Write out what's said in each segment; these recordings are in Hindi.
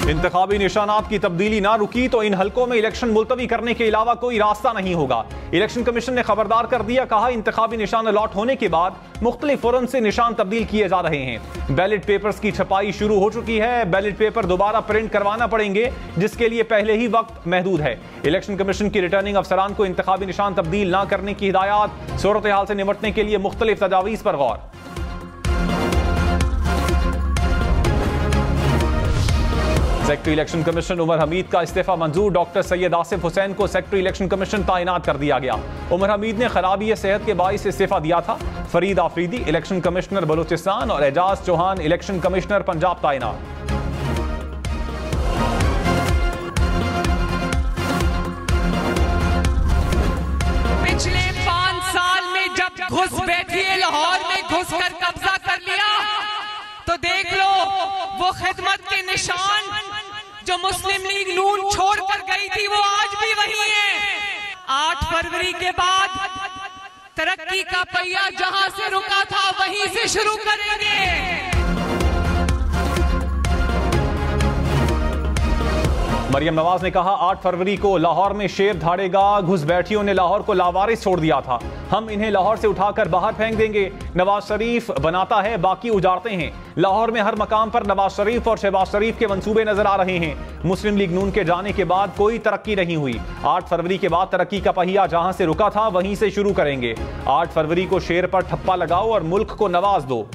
इंतखाबी निशानात की तब्दीली ना रुकी तो इन हलकों में इलेक्शन मुलतवी करने के अलावा कोई रास्ता नहीं होगा। इलेक्शन कमीशन ने खबरदार कर दिया, कहा इंतखाबी निशान अलॉट होने के बाद मुख्तलिफ फॉरम से निशान तब्दील किए जा रहे हैं। बैलेट पेपर्स की छपाई शुरू हो चुकी है। बैलेट पेपर दोबारा प्रिंट करवाना पड़ेंगे, जिसके लिए पहले ही वक्त महदूद है। इलेक्शन कमीशन की रिटर्निंग अफसरान को इंतखाबी निशान तब्दील ना करने की हिदायत। सूरत हाल से निपटने के लिए मुख्तलिफ तजावीज़ पर गौर। Secretary election commission Umar Hamid का इस्तीफा मंजूर। डॉक्टर सैयद आसिफ हुसैन को सेक्रेटरी इलेक्शन कमीशन तैनात कर दिया गया। उमर हमीद ने खराबी सेहत के बाइस इस्तीफा दिया था। फरीद आफरीदी इलेक्शन कमिश्नर बलूचिस्तान और एजाज चौहान इलेक्शन कमिश्नर पंजाब तैनात। पिछले 5 साल में जब घुस बैठिए लाहौर में घुसकर कब्जा कर लिया तो देख लो वो खिदमत के निशान जो मुस्लिम लीग नून छोड़कर गई थी वो आज भी वही है। 8 फरवरी के बाद तरक्की का पहिया जहां से रुका था वहीं से शुरू करेंगे। मरियम नवाज ने कहा 8 फरवरी को लाहौर में शेर धाड़ेगा। घुसपैठियों ने लाहौर को लावारिस छोड़ दिया था, हम इन्हें लाहौर से उठाकर बाहर फेंक देंगे। नवाज शरीफ बनाता है, बाकी उजाड़ते हैं। लाहौर में हर मकाम पर नवाज शरीफ और शहबाज शरीफ के मंसूबे नजर आ रहे हैं। मुस्लिम लीग नून के जाने के बाद कोई तरक्की नहीं हुई। 8 फरवरी के बाद तरक्की का पहिया जहां से रुका था वहीं से शुरू करेंगे। 8 फरवरी को शेर पर ठप्पा लगाओ और मुल्क को नवाज दो।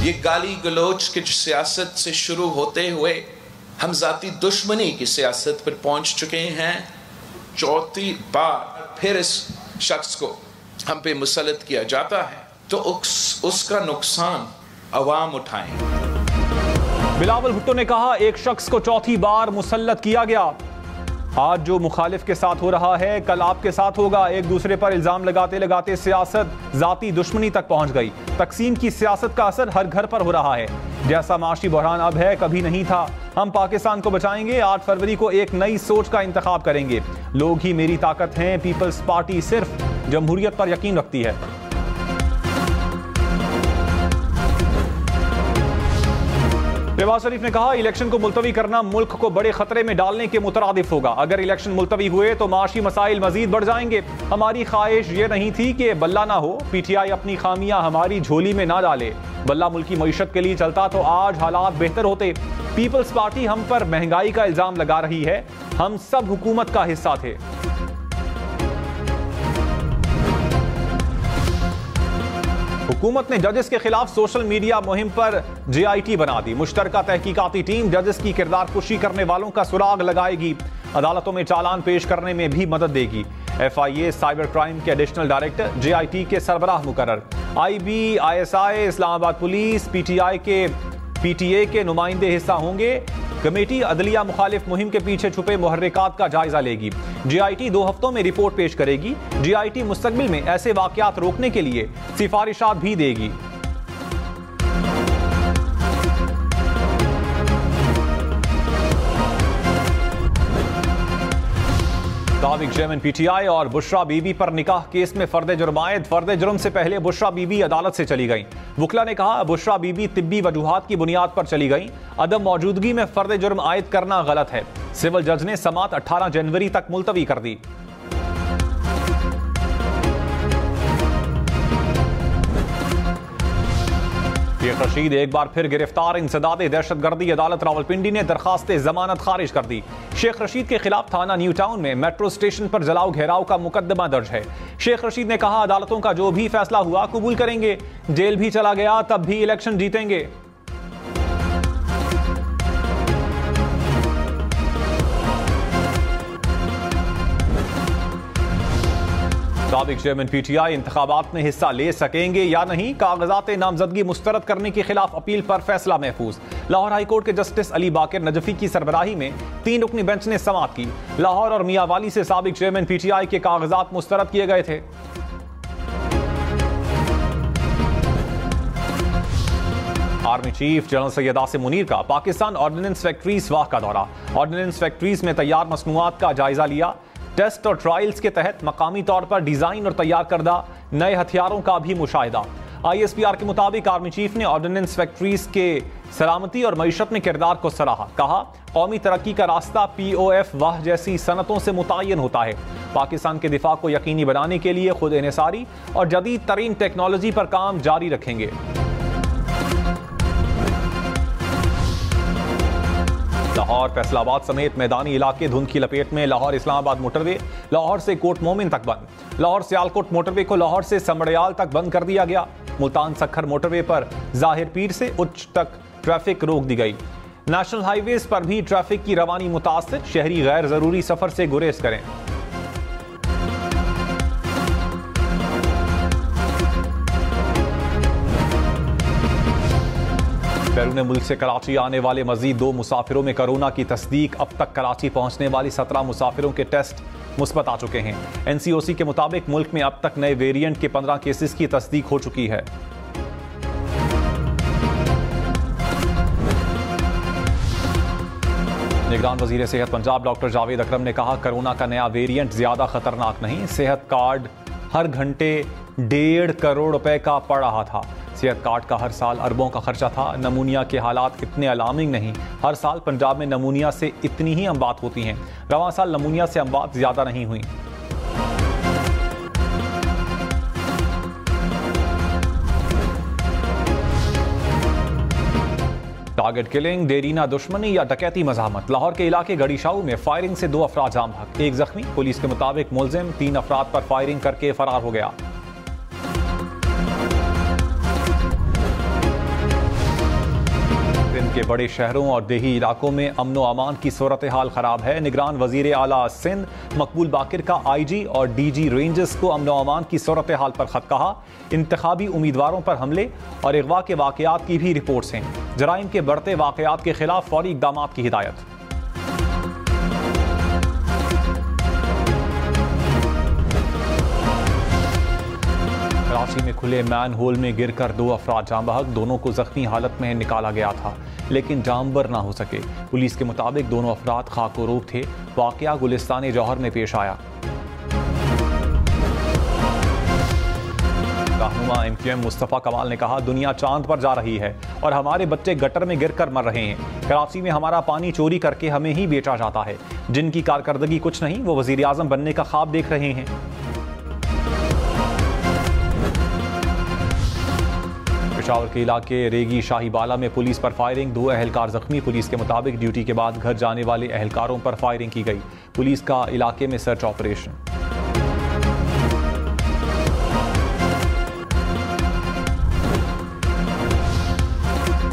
ये गाली गलोच की सियासत से शुरू होते हुए हम जाती दुश्मनी की सियासत पर पहुंच चुके हैं। चौथी बार फिर इस शख्स को हम पे मुसल्लत किया जाता है तो उसका नुकसान अवाम उठाएं। बिलावल भुट्टो ने कहा एक शख्स को चौथी बार मुसल्लत किया गया। आज जो मुखालिफ के साथ हो रहा है कल आपके साथ होगा। एक दूसरे पर इल्जाम लगाते लगाते सियासत जाती दुश्मनी तक पहुंच गई। तकसीम की सियासत का असर हर घर पर हो रहा है। जैसा माशी बहरान अब है कभी नहीं था। हम पाकिस्तान को बचाएंगे। 8 फरवरी को एक नई सोच का इंतखाब करेंगे। लोग ही मेरी ताकत हैं। पीपल्स पार्टी सिर्फ जमहूरियत पर यकीन रखती है। शहबाज शरीफ ने कहा इलेक्शन को मुलतवी करना मुल्क को बड़े खतरे में डालने के मुतरादिफ होगा। अगर इलेक्शन मुलतवी हुए तो माशी मसाइल मजीद बढ़ जाएंगे। हमारी ख्वाहिश ये नहीं थी कि बल्ला ना हो। पीटीआई अपनी खामियां हमारी झोली में ना डाले। बल्ला मुल्क की मईशत के लिए चलता तो आज हालात बेहतर होते। पीपल्स पार्टी हम पर महंगाई का इल्जाम लगा रही है। हम सब हुकूमत का हिस्सा थे। हुकूमत ने जजेस के खिलाफ सोशल मीडिया मुहिम पर JIT बना दी। मुश्तरका तहकीकाती टीम जजेस की किरदार कुशी करने वालों का सुराग लगाएगी। अदालतों में चालान पेश करने में भी मदद देगी। FIA साइबर क्राइम के एडिशनल डायरेक्टर JIT के सरबराह मुकर्रर। IB ISI Islamabad police PTA के नुमाइंदे हिस्सा होंगे। कमेटी अदलिया मुखालिफ मुहिम के पीछे छुपे मुहर्रिकात का जायजा लेगी। JIT 2 हफ्तों में रिपोर्ट पेश करेगी। JIT मुस्तकबिल में ऐसे वाकयात रोकने के लिए सिफारिशात भी देगी। साबिक चेयरमैन PTI और बुशरा बीबी पर निकाह केस में फर्द जुर्म आयद। फर्द जुर्म से पहले बुशरा बीबी अदालत से चली गई। वकला ने कहा बुशरा बीबी तिब्बी वजूहात की बुनियाद पर चली गई। अदम मौजूदगी में फर्द जुर्म आयद करना गलत है। सिविल जज ने समात 18 जनवरी तक मुलतवी कर दी। शेख रशीद एक बार फिर गिरफ्तार। इंसदादे दहशतगर्दी अदालत रावलपिंडी ने दरखास्त जमानत खारिज कर दी। शेख रशीद के खिलाफ थाना न्यू टाउन में मेट्रो स्टेशन पर जलाओ घेराव का मुकदमा दर्ज है। शेख रशीद ने कहा अदालतों का जो भी फैसला हुआ कबूल करेंगे। जेल भी चला गया तब भी इलेक्शन जीतेंगे। साबिक चेयरमैन PTI इंतखाबात में हिस्सा ले सकेंगे या नहीं। कागजात नामजदगी मुस्तरद करने के खिलाफ अपील पर फैसला महफूज। लाहौर हाईकोर्ट के जस्टिस अली बाकर नजफी की सरबराही में 3 रुकनी बेंच ने समाअत की। लाहौर और मियांवाली से साबिक चेयरमैन PTI के कागजात मुस्तरद किए गए थे। Army chief general Syed Asim Munir का पाकिस्तान ऑर्डिनेंस फैक्ट्रीज वाह का दौरा। ऑर्डिनेंस फैक्ट्रीज में तैयार मसनूआत का जायजा लिया। टेस्ट और ट्रायल्स के तहत मकामी तौर पर डिजाइन और तैयार करदा नए हथियारों का भी मुशाहिदा। ISPR के मुताबिक आर्मी चीफ ने ऑर्डिनेंस फैक्ट्रीज के सलामती और मईशत में किरदार को सराहा। कहा, कौमी तरक्की का रास्ता POF वाह जैसी सनतों से मुतय्यन होता है। पाकिस्तान के दिफा को यकीनी बनाने के लिए खुद इन्हिसारी और जदीद तरीन टेक्नोलॉजी पर काम जारी रखेंगे। लाहौर फैसलाबाद समेत मैदानी इलाके धुंध की लपेट में। लाहौर इस्लामाबाद मोटरवे लाहौर से कोट मोमिन तक बंद। लाहौर सियालकोट मोटरवे को लाहौर से समड़याल तक बंद कर दिया गया। मुल्तान सखर मोटरवे पर जाहिर पीर से उच्च तक ट्रैफिक रोक दी गई। नेशनल हाईवेज पर भी ट्रैफिक की रवानी मुतासिर। शहरी गैर जरूरी सफर से गुरेज करें। बैरून मुल्क से कराची आने वाले मजीद 2 मुसाफिरों में कोरोना की तस्दीक। अब तक कराची पहुंचने वाली 17 मुसाफिरों के टेस्ट मुस्बत आ चुके हैं। NCOC के मुताबिक मुल्क में अब तक नए वेरिएंट के 15 केसेस की तस्दीक हो चुकी है। निगरान वजीर सेहत पंजाब डॉक्टर जावेद अकरम ने कहा, कोरोना का नया वेरिएंट ज्यादा खतरनाक नहीं। सेहत कार्ड हर घंटे 1.5 करोड़ रुपए का पड़ रहा था। सेहत कार्ड का हर साल अरबों का खर्चा था। नमूनिया के हालात इतने अलार्मिंग नहीं। हर साल पंजाब में नमूनिया से इतनी ही अमवात होती हैं। रवां साल नमूनिया से अमवात ज्यादा नहीं हुई। टारगेट किलिंग, देरीना दुश्मनी या डकैती मज़ाहमत। लाहौर के इलाके गड़ीशाऊ में फायरिंग से 2 अफराद जाम हक, 1 जख्मी। पुलिस के मुताबिक मुलजिम 3 अफराद पर फायरिंग करके फरार हो गया। के बड़े शहरों और देही इलाकों में अमनो अमान की सूरत हाल खराब है। निगरान वजीर आला सिंध मकबूल बाकिर का IG और DG रेंजर्स को अमनो अमान की सूरत हाल पर खत। कहा, इंतखाबी उम्मीदवारों पर हमले और अगवा के वाकयात की भी रिपोर्ट्स हैं। जराइम के बढ़ते वाकयात के खिलाफ फौरी इकदाम की हिदायत। कराची में खुले मैन होल में गिरकर 2 अफराद जाम बहक। दोनों को जख्मी हालत में निकाला गया था लेकिन जानबर ना हो सके। पुलिस के मुताबिक दोनों अफराद खाकोरूब थे। वाकया गुलिस्तान जौहर में पेश आया। रहनुमा MQM मुस्तफ़ा कमाल ने कहा, दुनिया चांद पर जा रही है और हमारे बच्चे गटर में गिरकर मर रहे हैं। कराची में हमारा पानी चोरी करके हमें ही बेचा जाता है। जिनकी कारकर्दगी कुछ नहीं, वो वजीर आज़म बनने का ख्वाब देख रहे हैं। पेशावर के इलाके रेगी शाहीबाला में पुलिस पर फायरिंग, 2 एहलकार जख्मी। पुलिस के मुताबिक ड्यूटी के बाद घर जाने वाले एहलकारों पर फायरिंग की गई। पुलिस का इलाके में सर्च ऑपरेशन।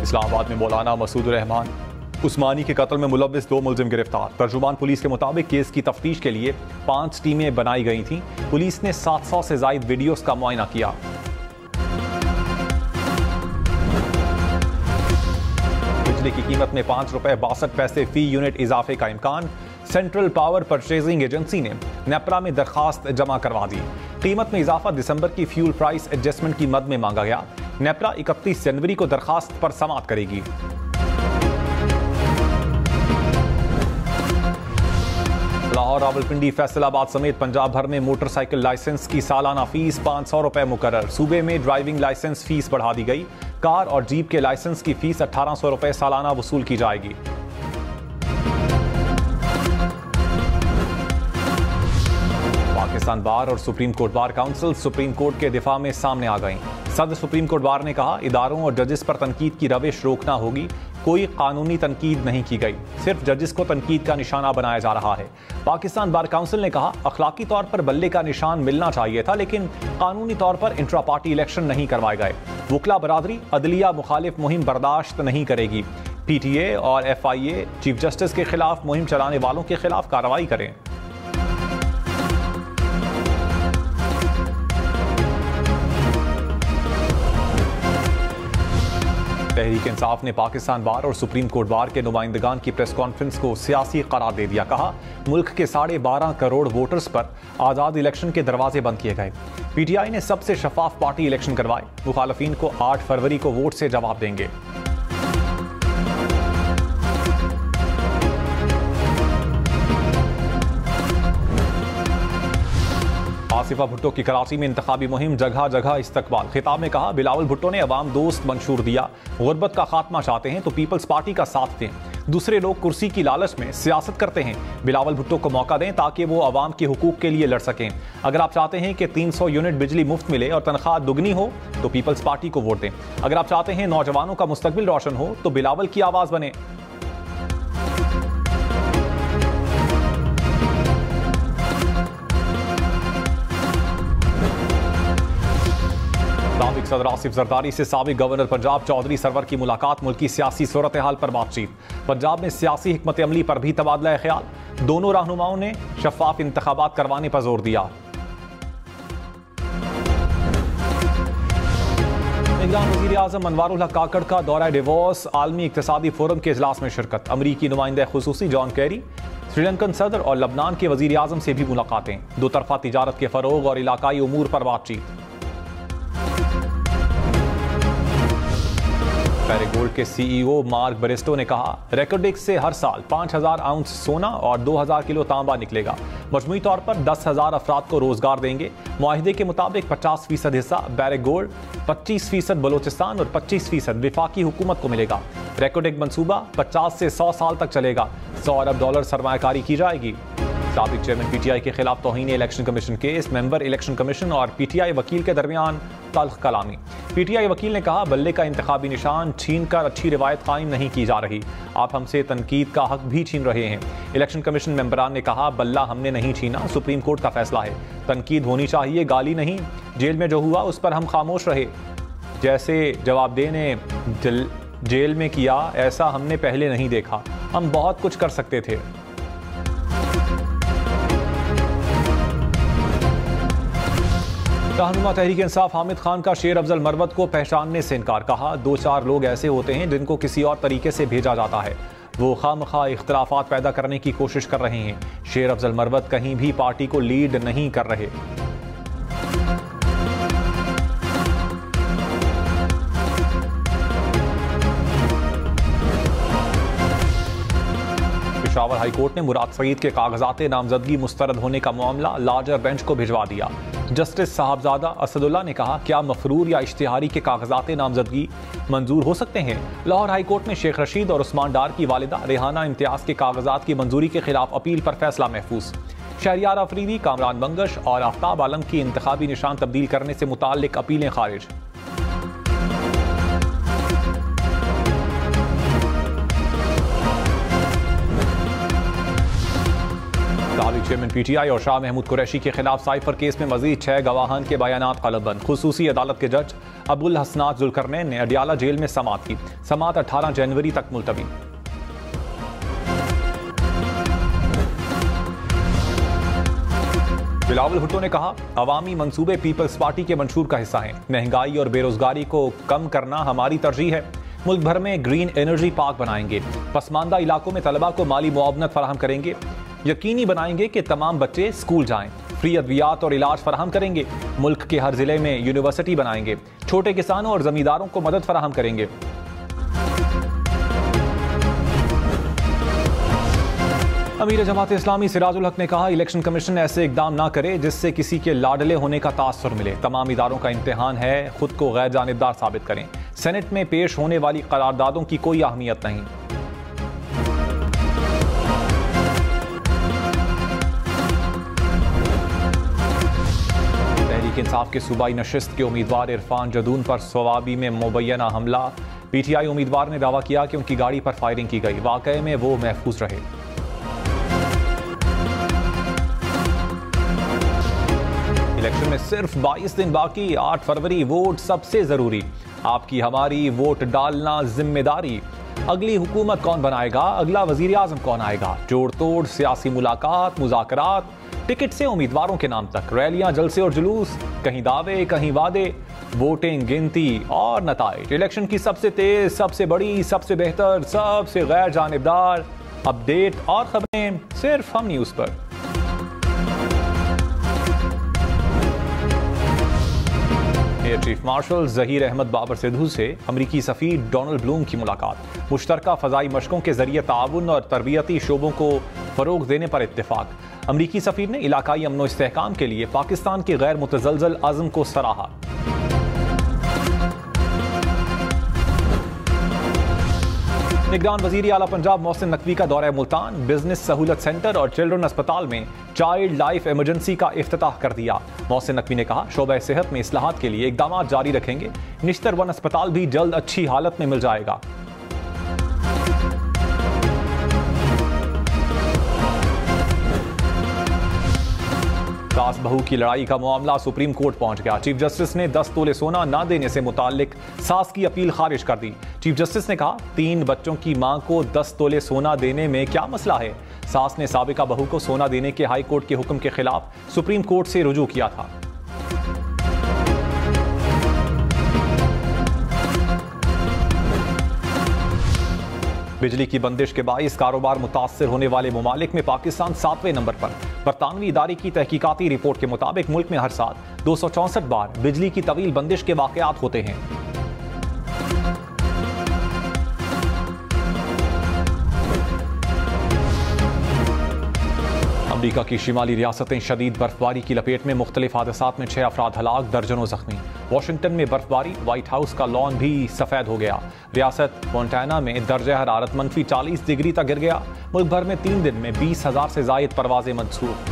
इस्लामाबाद में मौलाना मसूद रहमान उस्मानी के कत्ल में मुलव्विस 2 मुलजिम गिरफ्तार। तर्जुमान पुलिस के मुताबिक केस की तफ्तीश के लिए 5 टीमें बनाई गई थीं। पुलिस ने 700 से जायद वीडियोस का मुआयना किया। की कीमत में 5 रुपए 62 पैसे फी यूनिट इजाफे का इम्कान। सेंट्रल पावर परचेजिंग एजेंसी ने नेपरा में दरखास्त जमा करवा दी। कीमत में इजाफा दिसंबर की फ्यूल प्राइस एडजस्टमेंट की मद में मांगा गया। नेपरा 31 जनवरी को दरखास्त पर समाअत करेगी। लाहौर, रावलपिंडी, फैसलाबाद समेत पंजाब भर में मोटरसाइकिल लाइसेंस की सालाना फीस 500 रुपए मुकर्रर। सूबे में ड्राइविंग लाइसेंस फीस बढ़ा दी गई। कार और जीप के लाइसेंस की फीस 1800 रुपए सालाना वसूल की जाएगी। पाकिस्तान बार और supreme court bar council supreme court के दिफा में सामने आ गई। सदर सुप्रीम कोर्ट बार ने कहा, इदारों और जजेस पर तनकीद की रविश रोकना होगी। कोई कानूनी तनकीद नहीं की गई, सिर्फ जजेस को तनकीद का निशाना बनाया जा रहा है। पाकिस्तान बार काउंसिल ने कहा, अखलाकी तौर पर बल्ले का निशान मिलना चाहिए था लेकिन कानूनी तौर पर इंट्रा पार्टी इलेक्शन नहीं करवाए गए। वकला बरादरी अदलिया मुखालिफ मुहिम बर्दाश्त नहीं करेगी। PTA और FIA चीफ जस्टिस के खिलाफ मुहिम चलाने वालों के खिलाफ कार्रवाई करें। तहरीक इंसाफ ने पाकिस्तान बार और सुप्रीम कोर्ट बार के नुमाइंदगान की प्रेस कॉन्फ्रेंस को सियासी करार दे दिया। कहा, मुल्क के 12.5 करोड़ वोटर्स पर आज़ाद इलेक्शन के दरवाजे बंद किए गए। PTI ने सबसे शफाफ पार्टी इलेक्शन करवाए। मुखालफीन को 8 फरवरी को वोट से जवाब देंगे। आसिफा भुट्टो की कराची में इंतखाबी मुहिम, जगह जगह इस्तकबाल। खिताब में कहा, बिलावल भुट्टो ने अवाम दोस्त मंशूर दिया। गुर्बत का खात्मा चाहते हैं तो पीपल्स पार्टी का साथ दें। दूसरे लोग कुर्सी की लालच में सियासत करते हैं। बिलावल भुट्टो को मौका दें ताकि वो अवाम के हुकूक के लिए लड़ सकें। अगर आप चाहते हैं कि 300 यूनिट बिजली मुफ्त मिले और तनख्वाह दुगनी हो तो पीपल्स पार्टी को वोट दें। अगर आप चाहते हैं नौजवानों का मुस्तकबिल रोशन हो तो बिलावल की आवाज बने। साबिक सदर आसिफ जरदारी से साबिक गवर्नर पंजाब चौधरी सरवर की मुलाकात, मुल्की सियासी सूरत हाल पर बातचीत। पंजाब में सियासी हिकमत अमली पर भी तबादला ख्याल। दोनों रहनुमाओं ने शफाफ इंतखाबात करवाने पर जोर दिया। निगरान वज़ीर आज़म अनवारुल हक काकड़ का दौरा डिवोर्स, आलमी इक्तिसादी फोरम के इजलास में शिरकत। अमरीकी नुमाइंदा खुसूसी जॉन कैरी, श्रीलंकन सदर और लबनान के वज़ीर आज़म से भी मुलाकातें। दो तरफा तिजारत के फरोग और इलाकाई उमूर पर बातचीत। पैरागोल्ड के सीईओ मार्क बरिस्टो ने कहा, रेकोडेक्स से हर साल 5000 आउंस सोना और 2000 किलो तांबा निकलेगा। मजमूई तौर पर 10,000 अफराद को रोजगार देंगे। मुआहिदे के मुताबिक 50% हिस्सा पैरागोल्ड, 25% बलोचिस्तान और 25% विफाकी हुकूमत को मिलेगा। रेकोडेक मंसूबा 50 से 100 साल तक चलेगा। $100 अरब सरमायाकारी की जाएगी। साबिक चेयरमैन पीटीआई के खिलाफ तौहीन election commission case, member election commission और पीटीआई वकील के दरमियान तल्ख कलामी। पीटीआई वकील ने कहा, बल्ले का इंतखाबी निशान छीन कर अच्छी रिवायत कायम नहीं की जा रही। आप हमसे तनकीद का हक भी छीन रहे हैं। इलेक्शन कमीशन मेंबरान ने कहा, बल्ला हमने नहीं छीना, सुप्रीम कोर्ट का फैसला है। तनकीद होनी चाहिए, गाली नहीं। जेल में जो हुआ उस पर हम खामोश रहे। जैसे जवाबदेह ने जेल में किया, ऐसा हमने पहले नहीं देखा। हम बहुत कुछ कर सकते थे। रहनुमा तहरीक इंसाफ हामिद खान का शेर अफजल मरवत को पहचानने से इनकार। कहा, 2-4 लोग ऐसे होते हैं जिनको किसी और तरीके से भेजा जाता है। वो खामखा इख्तलाफात पैदा करने की कोशिश कर रहे हैं। शेर अफजल मरवत कहीं भी पार्टी को लीड नहीं कर रहे। पेशावर हाईकोर्ट ने मुराद सईद के कागजात नामजदगी मुस्तरद होने का मामला लार्जर बेंच को भिजवा दिया। जस्टिस साहबजादा असदुल्ला ने कहा, क्या मफरूर या इश्तिहारी के कागजात नामजदगी मंजूर हो सकते हैं? लाहौर हाईकोर्ट में शेख रशीद और उस्मान डार की वालिदा रेहाना इम्तियाज के कागजात की मंजूरी के खिलाफ अपील पर फैसला महफूज। शहरियार अफरीदी, कामरान बंगश और आफ्ताब आलम की इंतखाबी निशान तब्दील करने से मुताल्लिक अपीलें खारिज। साबिक चेयरमैन पीटीआई और शाह महमूद कुरैशी के खिलाफ साइफर केस में मजीद 6 गवाहान के बयानात कलमबंद। खुसूसी अदालत के जज अबुल हसनात जुल्करनैन ने अडियाला जेल में समाअत की। समाअत 18 जनवरी तक मुलतवी। बिलावल भुट्टो ने कहा, अवामी मंसूबे पीपल्स पार्टी के मंशूर का हिस्सा हैं। महंगाई और बेरोजगारी को कम करना हमारी तरजीह है। मुल्क भर में ग्रीन एनर्जी पार्क बनाएंगे। पसमानदा इलाकों में तलबा को माली मुआवनत फराहम करेंगे। यकीनी बनाएंगे कि तमाम बच्चे स्कूल जाएं। फ्री अद्वियात और इलाज फराहम करेंगे। मुल्क के हर जिले में यूनिवर्सिटी बनाएंगे। छोटे किसानों और जमींदारों को मदद फराहम करेंगे। अमीर जमात इस्लामी सिराजुल हक ने कहा, इलेक्शन कमीशन ऐसे इकदाम ना करे जिससे किसी के लाडले होने का तासुर मिले। तमाम इदारों का इम्तिहान है, खुद को गैर जानिबदार साबित करें। सेनेट में पेश होने वाली करारदादों की कोई अहमियत नहीं। इंसाफ के सूबाई नशिस्त के उम्मीदवार इरफान जदून पर सवाबी में मुबैना हमला। पीटीआई उम्मीदवार ने दावा किया कि उनकी गाड़ी पर फायरिंग की गई। वाकये में वो महफूज रहे। इलेक्शन में सिर्फ 22 दिन बाकी। 8 फरवरी वोट सबसे जरूरी। आपकी हमारी वोट डालना जिम्मेदारी। अगली हुकूमत कौन बनाएगा, अगला वजीर आजम कौन आएगा, जोड़ तोड़ सियासी मुलाकात, मुज़ाकरात, टिकट से उम्मीदवारों के नाम तक, रैलियां, जलसे और जुलूस, कहीं दावे कहीं वादे, वोटिंग, गिनती और नताइज। इलेक्शन की सबसे तेज, सबसे बड़ी, सबसे बेहतर, सबसे गैर जानिबदार अपडेट और खबरें सिर्फ हम न्यूज़ पर। Air chief marshal Zaheer Ahmed Babar Sidhu से अमरीकी सफीर डोनाल्ड ब्लूम की मुलाकात। मुश्तरका फ़ज़ाई मशकों के जरिए ताउन और तरबियती शोबों को फरोग देने पर इत्तेफाक। अमरीकी सफीर ने इलाकाई अमनो इस्तेहकाम के लिए पाकिस्तान के गैर मुतज़लज़ल अज़्म को सराहा। निगरान वज़ीर आला पंजाब मोहसिन नकवी का दौरा मुल्तान, बिजनेस सहूलत सेंटर और चिल्ड्रन अस्पताल में चाइल्ड लाइफ इमरजेंसी का इफ्तिताह कर दिया। मोहसिन नकवी ने कहा, शोबा सेहत में इस्लाहात के लिए इकदाम जारी रखेंगे। निश्तर वन अस्पताल भी जल्द अच्छी हालत में मिल जाएगा। सास बहू की लड़ाई का मामला सुप्रीम कोर्ट पहुंच गया। चीफ जस्टिस ने 10 तोले सोना ना देने से मुताल्लिक सास की अपील खारिज कर दी। चीफ जस्टिस ने कहा, 3 बच्चों की मां को 10 तोले सोना देने में क्या मसला है। सास ने साबिका बहू को सोना देने के हाई कोर्ट के हुक्म के खिलाफ सुप्रीम कोर्ट से रुजू किया था। बिजली की बंदिश के बाइस कारोबार मुतासर होने वाले ममालिक में पाकिस्तान 7वें नंबर पर। बरतानवी इदारे की तहकीकाती रिपोर्ट के मुताबिक मुल्क में हर साल 264 बार बिजली की तवील बंदिश के वाकयात होते हैं। अमरीका की शिमाली रियासतें शदीद बर्फबारी की लपेट में, मुख्तलिफ हादसात में 6 अफराद हलाक, दर्जनों जख्मी। वाशिंगटन में बर्फबारी, व्हाइट हाउस का लॉन भी सफेद हो गया। रियासत मोंटाना में दर्जा हरारत -40 डिग्री तक गिर गया। मुल्क भर में 3 दिन में 20,000 से जायद परवाजें मंसूख।